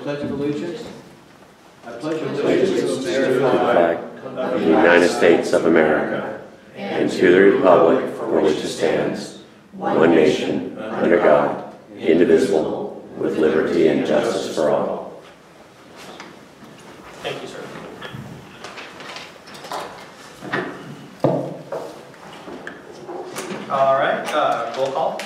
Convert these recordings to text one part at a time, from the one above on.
Pledge of Allegiance. I pledge allegiance to the flag of the United States of America and to the republic for which it stands, one nation, under God, indivisible, with liberty and justice for all. Thank you, sir. All right, roll call.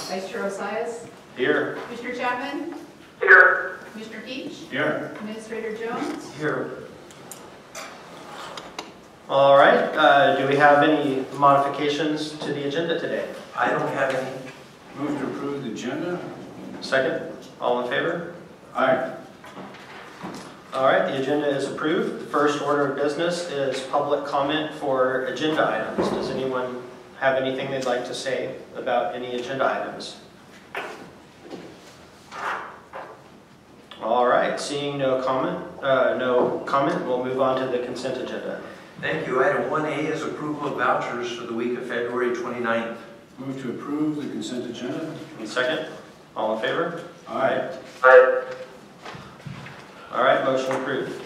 Vice Chair Osias. Here. Commissioner Chapman. Here. Commissioner Peach. here. Administrator Jones. Here. All right, do we have any modifications to the agenda today? I don't have any. Move to approve the agenda. Second, all in favor? Aye. All right, the agenda is approved. The first order of business is public comment for agenda items. Does anyone have anything they'd like to say about any agenda items? All right, seeing no comment, we'll move on to the consent agenda. Thank you. Item 1A is approval of vouchers for the week of February 29th. Move to approve the consent agenda. And second, all in favor? Aye. Aye. All right, motion approved.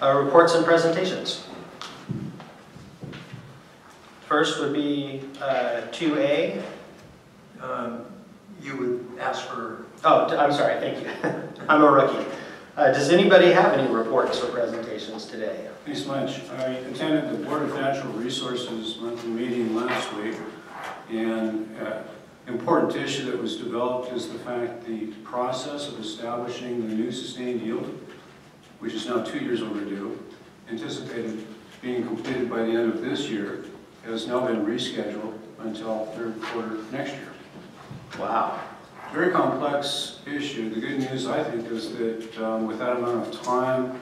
Reports and presentations. First would be 2A. You would ask for... Oh, I'm sorry, thank you. I'm a rookie. Does anybody have any reports or presentations today? Thanks much. I attended the Board of Natural Resources monthly meeting last week, and important issue that was developed is the fact the process of establishing the new sustained yield, which is now 2 years overdue, anticipated being completed by the end of this year, has now been rescheduled until third quarter next year. Wow. Very complex issue. The good news, I think, is that with that amount of time,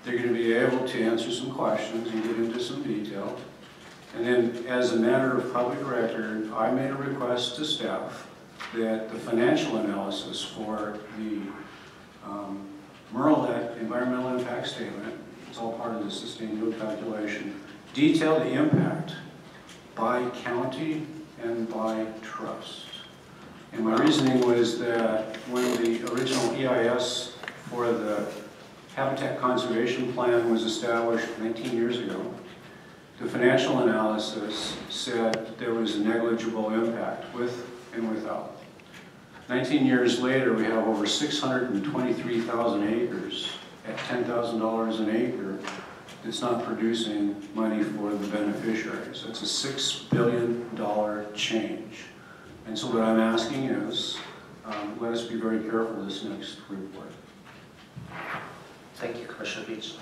they're going to be able to answer some questions and get into some detail. And then, as a matter of public record, I made a request to staff that the financial analysis for the MERLET environmental impact statement, it's all part of the sustained yield calculation, detail the impact by county and by trust. And my reasoning was that when the original EIS for the Habitat Conservation Plan was established 19 years ago, the financial analysis said there was a negligible impact with and without. 19 years later, we have over 623,000 acres at $10,000 an acre that's not producing money for the beneficiaries. That's a $6 billion change. And so what I'm asking is, let us be very careful this next report. Thank you, Commissioner Peach.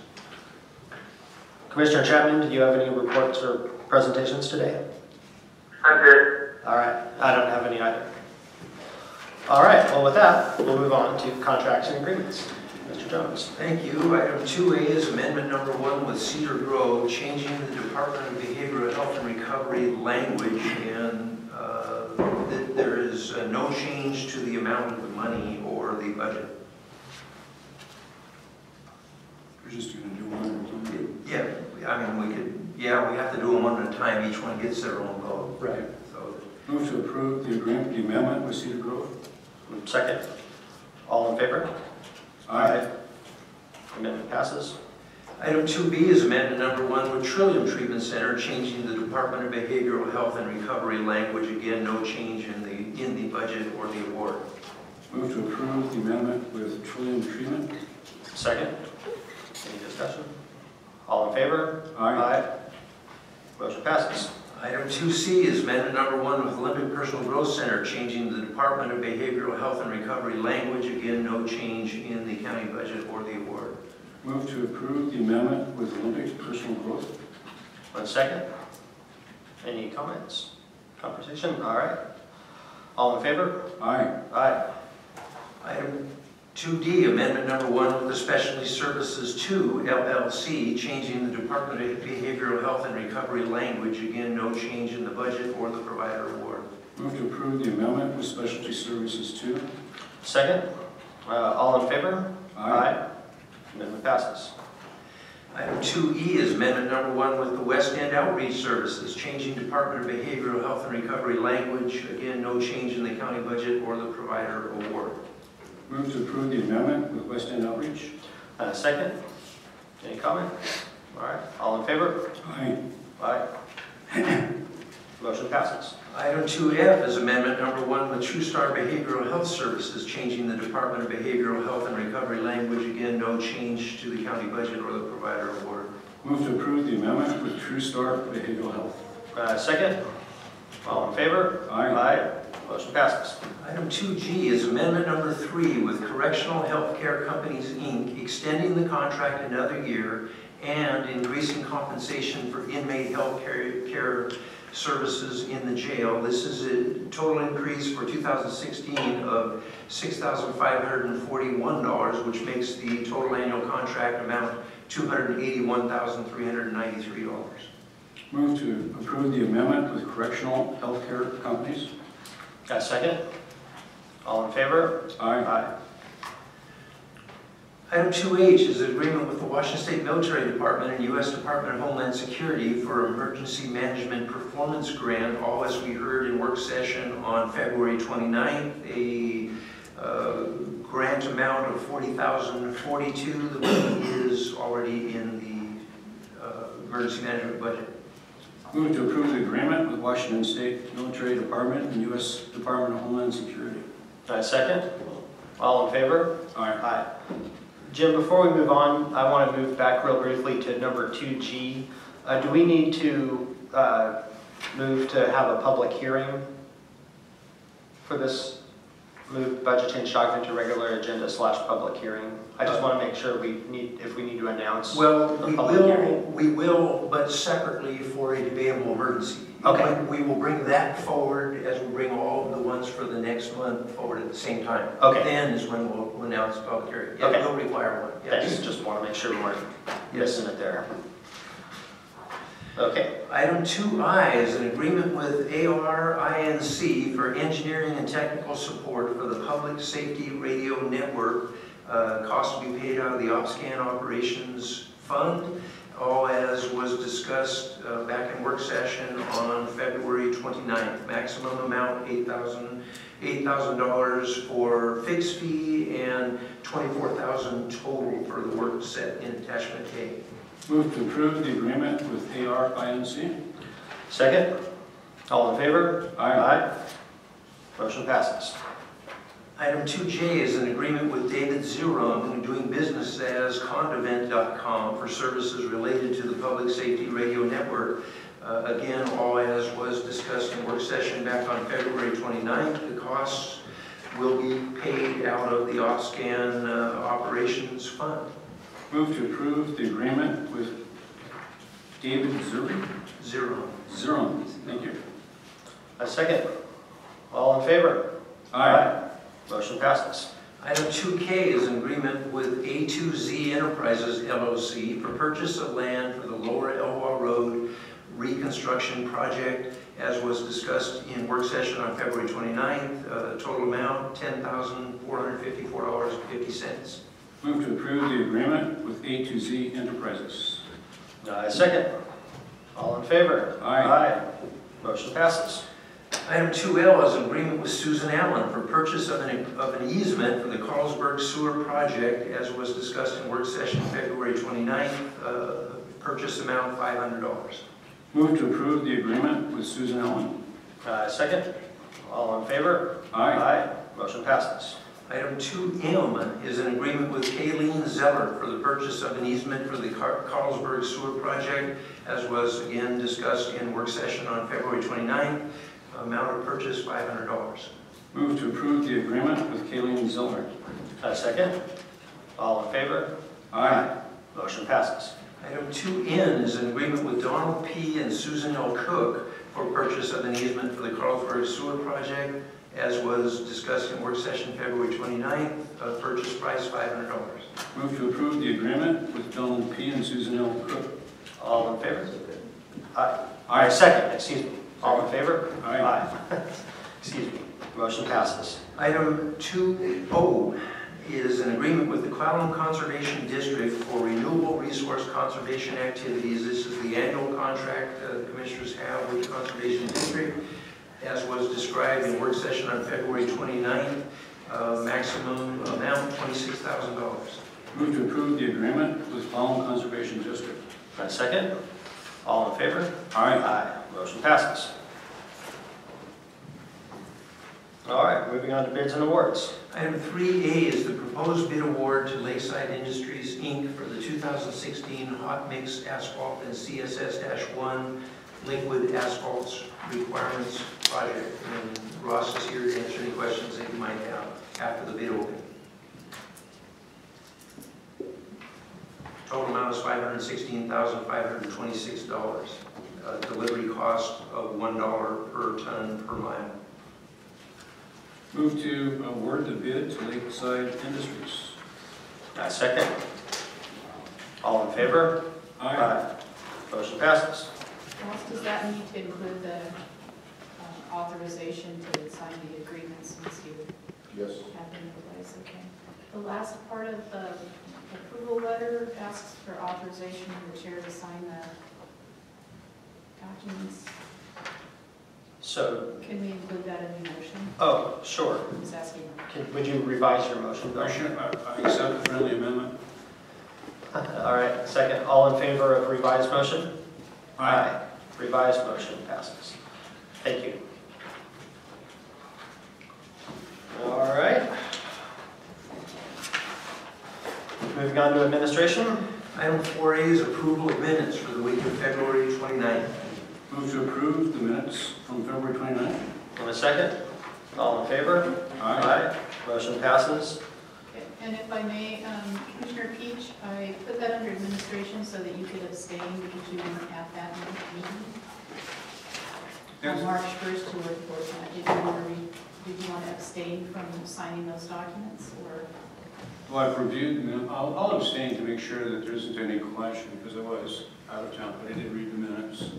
Commissioner Chapman, did you have any reports or presentations today? I'm good. All right, I don't have any either. All right, well with that, we'll move on to contracts and agreements. Mr. Jones. Thank you. Item 2A is amendment number 1 with Cedar Grove, changing the Department of Behavioral Health and Recovery language, and there is no change to the amount of the money or the budget. We're just going to do one at a time. Yeah, I mean, we have to do them one at a time. Each one gets their own vote. Right. So, Move to approve the agreement, the amendment with Cedar Grove. Second. All in favor? Aye. Amendment passes. item 2B is amendment number 1 with Trillium Treatment Center, changing the Department of Behavioral Health and Recovery language. Again, no change in the budget or the award. Move to approve the amendment with Trillium Treatment. Second. Any discussion? All in favor? Aye. Motion passes. Item 2C is amendment number 1 with Olympic Personal Growth Center, changing the Department of Behavioral Health and Recovery language. Again, no change in the county budget or the award. Move to approve the amendment with Olympic Personal Growth. 1 second. Any comments? Conversation? All right. All in favor? Aye. Aye. Item 2D, amendment number 1 with the Specialty Services 2 LLC, changing the Department of Behavioral Health and Recovery language. Again, no change in the budget or the provider award. Move to approve the amendment with Specialty Services 2. Second. All in favor? Aye. Amendment passes. Item 2E is amendment number 1 with the West End Outreach Services, changing Department of Behavioral Health and Recovery language. Again, no change in the county budget or the provider award. Move to approve the amendment with West End Outreach. Second? Any comment? All right, all in favor? Aye. Aye. Motion passes. Item 2F is amendment number 1 with TrueStar Behavioral Health Services, changing the Department of Behavioral Health and Recovery language. Again, no change to the county budget or the provider award. Move to approve the amendment with TrueStar Behavioral Health. Second? All in favor? Aye. Aye. Motion passes. Item 2G is amendment number 3 with Correctional Healthcare Companies, Inc., extending the contract another year and increasing compensation for inmate health care services in the jail. This is a total increase for 2016 of $6,541, which makes the total annual contract amount $281,393. Move to approve the amendment with Correctional Healthcare Companies. Got a second? All in favor? Aye. Item 2H is an agreement with the Washington State Military Department and U.S. Department of Homeland Security for Emergency Management Performance Grant, all as we heard in work session on February 29th. A grant amount of $40,042. The money is already in the emergency management budget. Move to approve the agreement with Washington State Military Department and U.S. Department of Homeland Security. Second? All in favor? Aye. Aye. Jim, before we move on, I want to move back real briefly to number 2G. Do we need to move to have a public hearing for this move budget change document to regular agenda / public hearing? I just want to make sure if we need to announce Well, the public hearing. we will, but separately for a debatable emergency. Okay. We will bring that forward as we bring all of the ones for the next month forward at the same time. Okay. Then is when we'll announce the public hearing. Yeah, Okay. we'll require one. Thanks, Yes. just want to make sure we weren't missing it there. Okay. Item 2I is an agreement with ARINC for engineering and technical support for the Public Safety Radio Network. Cost to be paid out of the OpScan Operations Fund, all as was discussed back in work session on February 29th. Maximum amount $8,000 for fixed fee and $24,000 total for the work set in attachment A. Move to approve the agreement with ARINC. Second? All in favor? Aye. Motion passes. Item 2J is an agreement with David Ziron, doing business as Condivent.com for services related to the Public Safety Radio Network. Again, all as was discussed in work session back on February 29th. The costs will be paid out of the OpScan Operations Fund. Move to approve the agreement with David Ziron. Thank you. A second. All in favor? Aye. Motion passes. Item 2K is an agreement with A2Z Enterprises LLC for purchase of land for the Lower Elwha Road reconstruction project, as was discussed in work session on February 29th. Total amount $10,454.50. Move to approve the agreement with A2Z Enterprises. A second. All in favor? Aye. Motion passes. Item 2L is an agreement with Susan Allen for purchase of an easement for the Carlsberg Sewer Project, as was discussed in work session February 29th. Purchase amount $500. Move to approve the agreement with Susan Allen. Second. All in favor? Aye. Motion passes. Item 2M is an agreement with Kayleen Zeller for the purchase of an easement for the Carlsberg Sewer Project, as was again discussed in work session on February 29th. Amount of purchase $500. Move to approve the agreement with Kayleen Ziller. Second. All in favor? Aye. Motion passes. Item 2N is an agreement with Donald P. and Susan L. Cook for purchase of an easement for the Carlsberg Sewer Project, as was discussed in work session February 29th. Purchase price $500. Move to approve the agreement with Donald P. and Susan L. Cook. All in favor? Aye. Second, excuse me. All in favor? Aye. Excuse me. Motion passes. Item 2O is an agreement with the Clallam Conservation District for renewable resource conservation activities. This is the annual contract the commissioners have with the Conservation District, as was described in work session on February 29th. maximum amount $26,000. Move to approve the agreement with Clallam Conservation District. And a second? All in favor? Aye. Aye. Motion passes. All right, moving on to bids and awards. Item 3A is the proposed bid award to Lakeside Industries, Inc. for the 2016 Hot Mix Asphalt and CSS-1 Liquid Asphalts Requirements Project. And Ross is here to answer any questions that you might have after the bid opening. Total amount is $516,526. Delivery cost of $1 per ton per mile. Move to award the bid to Lakeside Industries. And a second? All in favor? Motion passes. Ross, does that need to include the authorization to sign the agreement since you Yes. have been in place? Okay. The last part of the approval letter asks for authorization of the chair to sign the documents. So, Can we include that in the motion? oh, sure. He's asking. Would you revise your motion, Bill? I accept the friendly amendment. All right, second. All in favor of revised motion? Revised motion passes. Thank you. All right. Moving on to administration. Item 4A is approval of minutes for the week of February 29th. Move to approve the minutes from February 29th. And a second. All in favor? Aye. Motion passes. Okay. And if I may, Commissioner Peach, I put that under administration so that you could abstain because you weren't at that meeting. Yes. On March 1st, you were, of course, did you want to abstain from signing those documents, or? Well, I've reviewed, I'll abstain to make sure that there isn't any question because I was out of town, but I did read the minutes,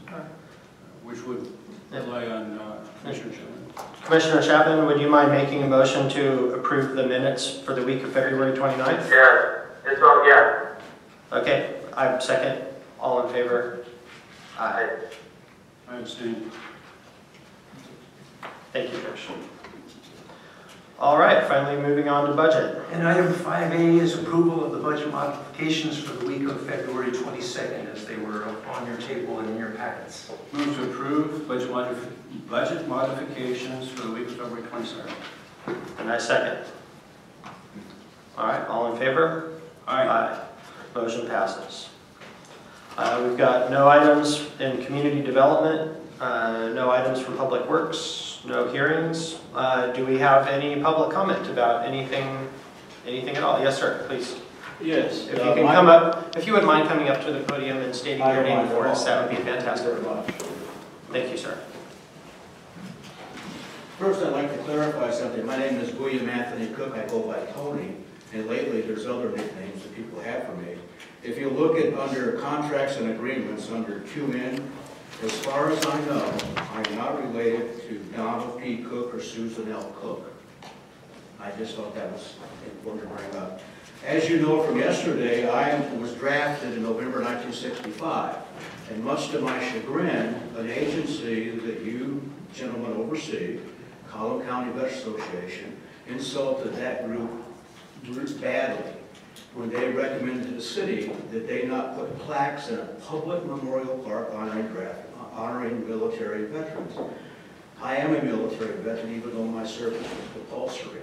which would rely on Commissioner Chapman. Commissioner Chapman, would you mind making a motion to approve the minutes for the week of February 29th? Yes. It's all, yeah. Okay, I second. All in favor? Aye. I abstain. Thank you, Josh. All right, finally moving on to budget. And item 5A is approval of the budget modifications for the week of February 22nd, as they were on your table and in your packets. Move to approve budget modifications for the week of February 22nd. And I second. All right, all in favor? Aye. Motion passes. We've got no items in community development, no items for public works, no hearings. Do we have any public comment about anything at all? Yes, sir, please. Yes. If you can come up, if you would mind coming up to the podium and stating your name for us, that would be fantastic. Thank you, sir. First, I'd like to clarify something. My name is William Anthony Cook. I go by Tony, and lately there's other nicknames that people have for me. If you look at under contracts and agreements under 2N, as far as I know, I'm not related to Donald P. Cook or Susan L. Cook. I just thought that was important to bring up. As you know from yesterday, I was drafted in November 1965, and much to my chagrin, an agency that you gentlemen oversee, Clallam County Vet Association, insulted that group badly when they recommended to the city that they not put plaques in a public memorial park honoring military veterans. I am a military veteran, even though my service was compulsory.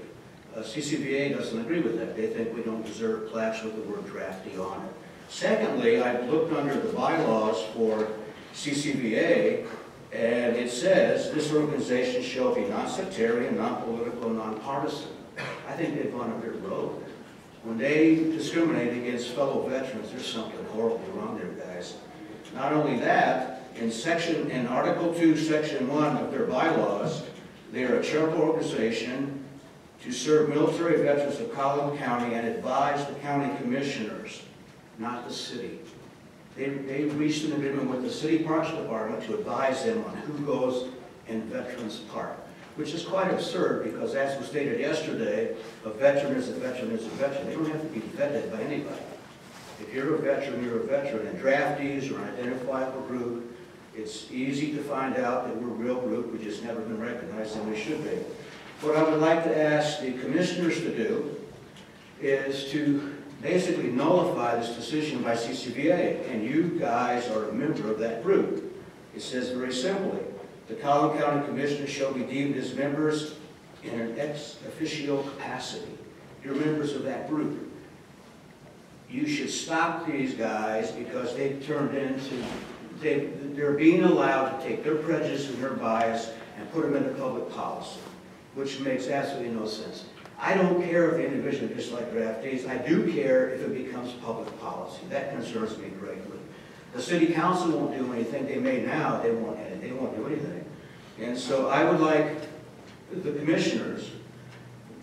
CCVA doesn't agree with that. They think we don't deserve plaques with the word draftee on it. Secondly, I've looked under the bylaws for CCVA, and it says this organization shall be non-sectarian, non-political, non-partisan. I think they've gone a bit rogue. When they discriminate against fellow veterans, there's something horribly wrong there, guys. Not only that, in Article 2, Section 1 of their bylaws, they are a charitable organization to serve military veterans of Clallam County and advise the county commissioners, not the city. They reached an agreement with the City Parks Department to advise them on who goes in Veterans Park, which is quite absurd because, as was stated yesterday, a veteran is a veteran is a veteran. They don't have to be vetted by anybody. If you're a veteran, you're a veteran. And draftees are an identifiable group. It's easy to find out that we're a real group. We've just never been recognized, and we should be. What I would like to ask the commissioners to do is to basically nullify this decision by CCVA, and you guys are a member of that group. It says very simply, the Collin County Commissioners shall be deemed as members in an ex officio capacity. You're members of that group. You should stop these guys because they've turned into, they're being allowed to take their prejudice and their bias and put them into public policy, which makes absolutely no sense. I don't care if the individual is like draftees. I do care if it becomes public policy. That concerns me greatly. The city council won't do anything. They may now. They won't do anything. And so I would like the commissioners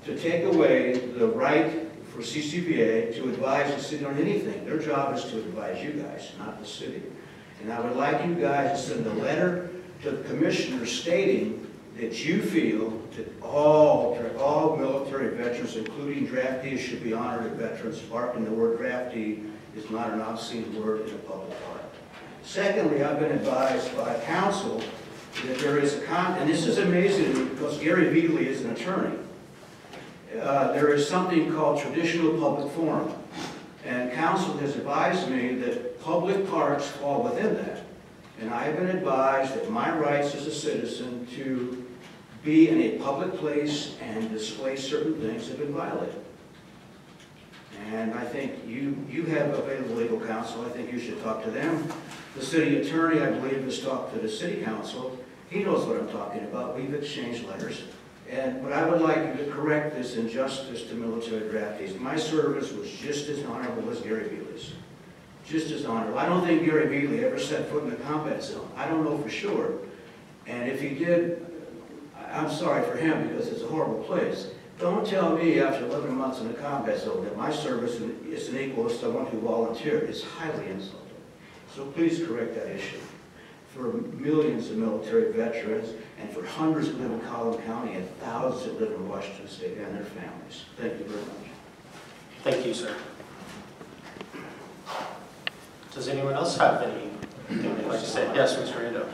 to take away the right for CCVA to advise the city on anything. Their job is to advise you guys, not the city. And I would like you guys to send a letter to the commissioners stating that you feel that all military veterans, including draftees, should be honored as veterans. Marking the word draftee is not an obscene word in a public park. Secondly, I've been advised by council that there is a and this is amazing to me because Gary Veatley is an attorney. There is something called traditional public forum, and council has advised me that public parks fall within that. And I have been advised that my rights as a citizen to be in a public place and display certain things have been violated. And I think you have available legal counsel. I think you should talk to them. The city attorney, I believe, has talked to the city council. He knows what I'm talking about. We've exchanged letters. But I would like you to correct this injustice to military draftees. My service was just as honorable as Gary Veatley's. Just as honorable. I don't think Gary Veatley ever set foot in the combat zone. I don't know for sure. And if he did, I'm sorry for him because it's a horrible place. Don't tell me after 11 months in the combat zone that my service is an equal to someone who volunteered. It's highly insulting. So please correct that issue for millions of military veterans and for hundreds who live in Collin County and thousands who live in Washington State and their families. Thank you very much. Thank you, sir. Does anyone else have anything they'd like to say? Yes, Mr. Rando.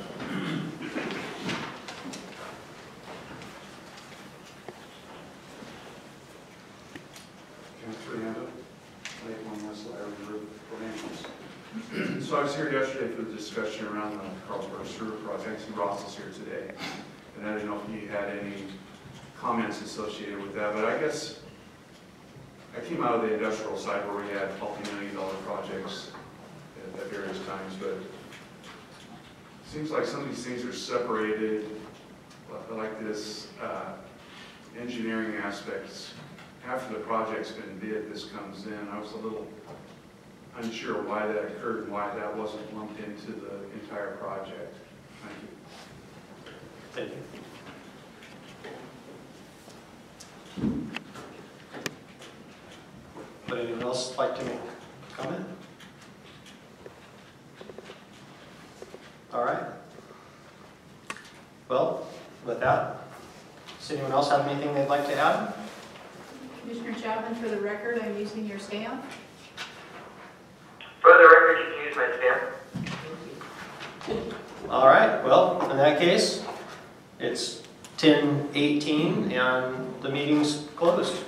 So I was here yesterday for the discussion around the Carlsbad Sewer project, and Ross is here today. And I didn't know if you had any comments associated with that, but I guess I came out of the industrial side where we had multi-million-dollar projects at various times, but it seems like some of these things are separated, like this engineering aspects. After the project's been bid, this comes in. I was a little unsure why that occurred and why that wasn't lumped into the entire project. Thank you. Thank you. Would anyone else like to make a comment? All right. Well, with that, does anyone else have anything they'd like to add? Commissioner Chapman, for the record, I'm using your stamp. For the record, you can use my stamp. All right, well, in that case, it's 10:18 and the meeting's closed.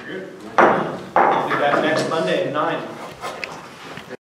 We'll be back next Monday at 9.